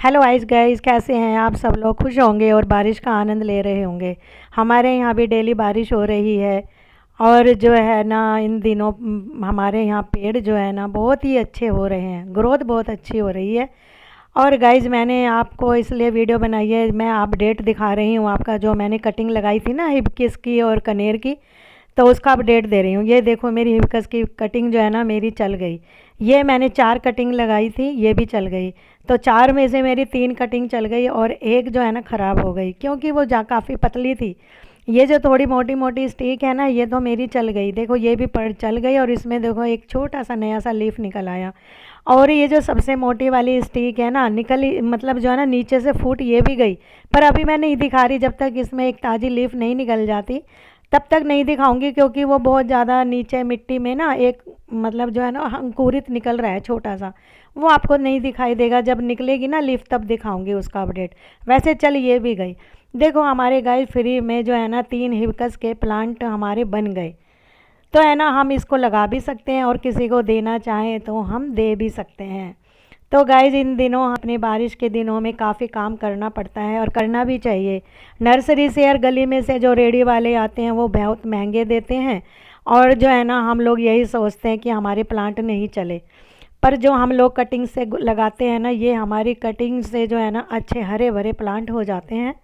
Hello guys कैसे हैं आप सब लोग। खुश होंगे और बारिश का आनंद ले रहे होंगे। हमारे यहाँ भी डेली बारिश हो रही है। और जो है ना इन दिनों हमारे यहाँ पेड़ जो है ना बहुत ही अच्छे हो रहे हैं, ग्रोथ बहुत अच्छी हो रही है। और गाइस मैंने आपको इसलिए वीडियो बनाई है, मैं अपडेट दिखा रही हूँ आपका। जो मैंने कटिंग लगाई थी ना हिबिस्कस की और कनेर की, तो उसका अपडेट दे रही हूँ। ये देखो मेरी हिबिस्कस की कटिंग जो है ना मेरी चल गई। ये मैंने 4 कटिंग लगाई थी, ये भी चल गई। तो 4 में से मेरी 3 कटिंग चल गई और एक जो है ना ख़राब हो गई, क्योंकि वो काफ़ी पतली थी। ये जो थोड़ी मोटी मोटी स्टिक है ना, ये तो मेरी चल गई। देखो ये भी पड़ चल गई और इसमें देखो एक छोटा सा नया सा लीफ निकल आया। और ये जो सबसे मोटी वाली स्टिक है ना निकली, मतलब जो है ना नीचे से फूट ये भी गई। पर अभी मैं नहीं दिखा रही, जब तक इसमें एक ताज़ी लीफ नहीं निकल जाती तब तक नहीं दिखाऊंगी, क्योंकि वो बहुत ज़्यादा नीचे मिट्टी में ना एक मतलब जो है ना अंकुरित निकल रहा है छोटा सा, वो आपको नहीं दिखाई देगा। जब निकलेगी ना लीफ तब दिखाऊंगी उसका अपडेट। वैसे चल ये भी गई। देखो हमारे गाइस फ्री में जो है ना 3 हिबिस्कस के प्लांट हमारे बन गए। तो है ना हम इसको लगा भी सकते हैं और किसी को देना चाहें तो हम दे भी सकते हैं। तो गाइज इन दिनों अपने बारिश के दिनों में काफ़ी काम करना पड़ता है और करना भी चाहिए। नर्सरी से और गली में से जो रेडी वाले आते हैं वो बहुत महंगे देते हैं। और जो है ना हम लोग यही सोचते हैं कि हमारे प्लांट नहीं चले, पर जो हम लोग कटिंग से लगाते हैं ना, ये हमारी कटिंग से जो है ना अच्छे हरे भरे प्लांट हो जाते हैं।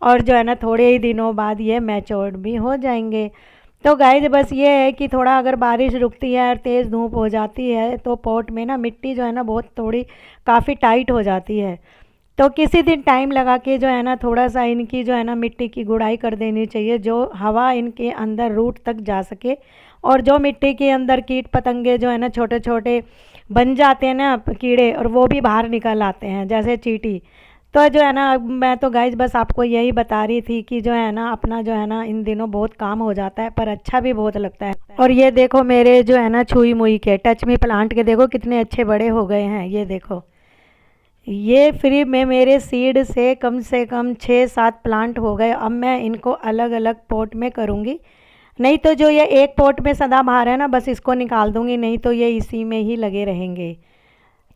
और जो है ना थोड़े ही दिनों बाद ये मैच्योर्ड भी हो जाएंगे। तो गाइज बस ये है कि थोड़ा अगर बारिश रुकती है और तेज़ धूप हो जाती है तो पॉट में ना मिट्टी जो है ना बहुत थोड़ी काफ़ी टाइट हो जाती है। तो किसी दिन टाइम लगा के जो है ना थोड़ा सा इनकी जो है ना मिट्टी की गुड़ाई कर देनी चाहिए, जो हवा इनके अंदर रूट तक जा सके। और जो मिट्टी के अंदर कीट पतंगे जो है ना छोटे छोटे बन जाते हैं ना कीड़े, और वो भी बाहर निकल आते हैं जैसे चींटी। तो जो है ना मैं तो गाइज बस आपको यही बता रही थी कि जो है ना अपना जो है ना इन दिनों बहुत काम हो जाता है, पर अच्छा भी बहुत लगता है। और ये देखो मेरे जो है ना छुई मुई के टच मी प्लांट के देखो कितने अच्छे बड़े हो गए हैं। ये देखो ये फ्री में मेरे सीड से कम 6-7 प्लांट हो गए। अब मैं इनको अलग अलग पॉट में करूँगी, नहीं तो जो ये एक पॉट में सदाबहार है ना बस इसको निकाल दूँगी, नहीं तो ये इसी में ही लगे रहेंगे।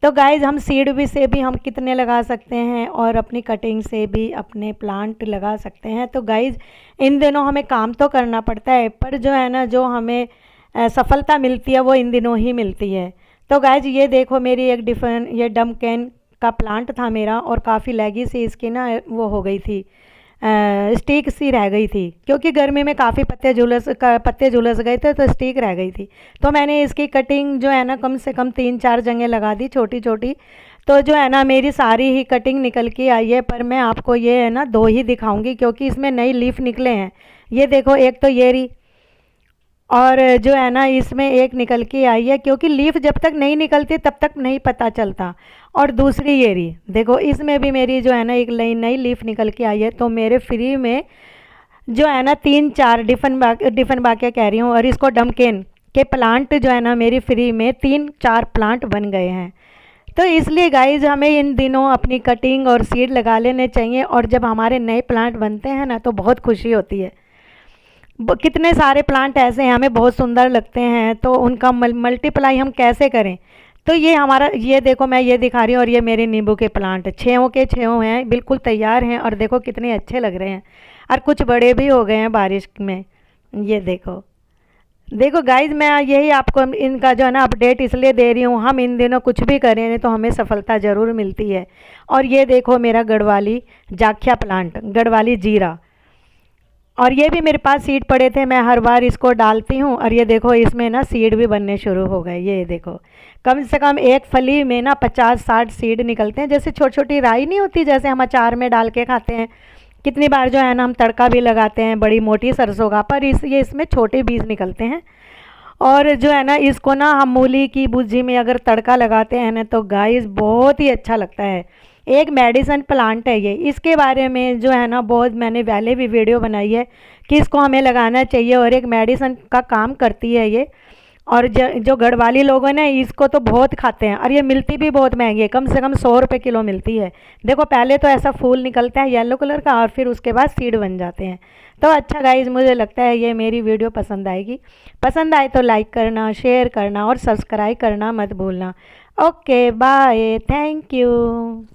तो गाइज़ हम सीड भी से भी हम कितने लगा सकते हैं और अपनी कटिंग से भी अपने प्लांट लगा सकते हैं। तो गाइज़ इन दिनों हमें काम तो करना पड़ता है, पर जो है ना जो हमें सफलता मिलती है वो इन दिनों ही मिलती है। तो गाइज़ ये देखो मेरी एक डिफरेंट ये डमकैन का प्लांट था मेरा, और काफ़ी लैगी सी इसकी ना वो हो गई थी, स्टिक सी रह गई थी, क्योंकि गर्मी में काफ़ी पत्ते झुलस गए थे तो स्टिक रह गई थी। तो मैंने इसकी कटिंग जो है ना कम से कम 3-4 जगह लगा दी छोटी छोटी। तो जो है ना मेरी सारी ही कटिंग निकल के आई है, पर मैं आपको ये है ना 2 ही दिखाऊंगी क्योंकि इसमें नई लीफ निकले हैं। ये देखो एक तो ये रही, और जो है ना इसमें एक निकल के आई है, क्योंकि लीफ जब तक नहीं निकलती तब तक नहीं पता चलता। और दूसरी ये रही देखो, इसमें भी मेरी जो है ना एक नई नई लीफ निकल के आई है। तो मेरे फ्री में जो है ना 3-4 डिफन बाकिया कह रही हूँ, और इसको डमकेन के प्लांट जो है ना मेरी फ्री में 3-4 प्लांट बन गए हैं। तो इसलिए गाइज हमें इन दिनों अपनी कटिंग और सीड लगा लेने चाहिए, और जब हमारे नए प्लांट बनते हैं ना तो बहुत खुशी होती है। कितने सारे प्लांट ऐसे हैं हमें बहुत सुंदर लगते हैं, तो उनका मल्टीप्लाई हम कैसे करें। तो ये हमारा ये देखो मैं ये दिखा रही हूँ, और ये मेरे नींबू के प्लांट 6 के 6 हैं, बिल्कुल तैयार हैं, और देखो कितने अच्छे लग रहे हैं, और कुछ बड़े भी हो गए हैं बारिश में। ये देखो देखो गाइज मैं यही आपको इनका जो है ना अपडेट इसलिए दे रही हूँ, हम इन दिनों कुछ भी करें तो हमें सफलता ज़रूर मिलती है। और ये देखो मेरा गढ़वाली जाखिया प्लांट, गढ़वाली जीरा, और ये भी मेरे पास सीड पड़े थे, मैं हर बार इसको डालती हूँ। और ये देखो इसमें ना सीड भी बनने शुरू हो गए। ये देखो कम से कम एक फली में ना 50-60 सीड निकलते हैं। जैसे छोटी छोटी राई नहीं होती, जैसे हम अचार में डाल के खाते हैं, कितनी बार जो है ना हम तड़का भी लगाते हैं बड़ी मोटी सरसों का, पर ये इसमें छोटे बीज निकलते हैं। और जो है ना इसको ना हम मूली की भुजी में अगर तड़का लगाते हैं ना तो गाइस बहुत ही अच्छा लगता है। एक मेडिसिन प्लांट है ये, इसके बारे में जो है ना बहुत मैंने पहले भी वीडियो बनाई है कि इसको हमें लगाना चाहिए, और एक मेडिसिन का काम करती है ये। और जो गढ़वाली लोग हैं ना इसको तो बहुत खाते हैं, और ये मिलती भी बहुत महंगी है, कम से कम 100 रुपये किलो मिलती है। देखो पहले तो ऐसा फूल निकलता है येलो कलर का, और फिर उसके बाद सीड बन जाते हैं। तो अच्छा गाइज, मुझे लगता है ये मेरी वीडियो पसंद आएगी। पसंद आए तो लाइक करना, शेयर करना और सब्सक्राइब करना मत भूलना। Okay bye, thank you.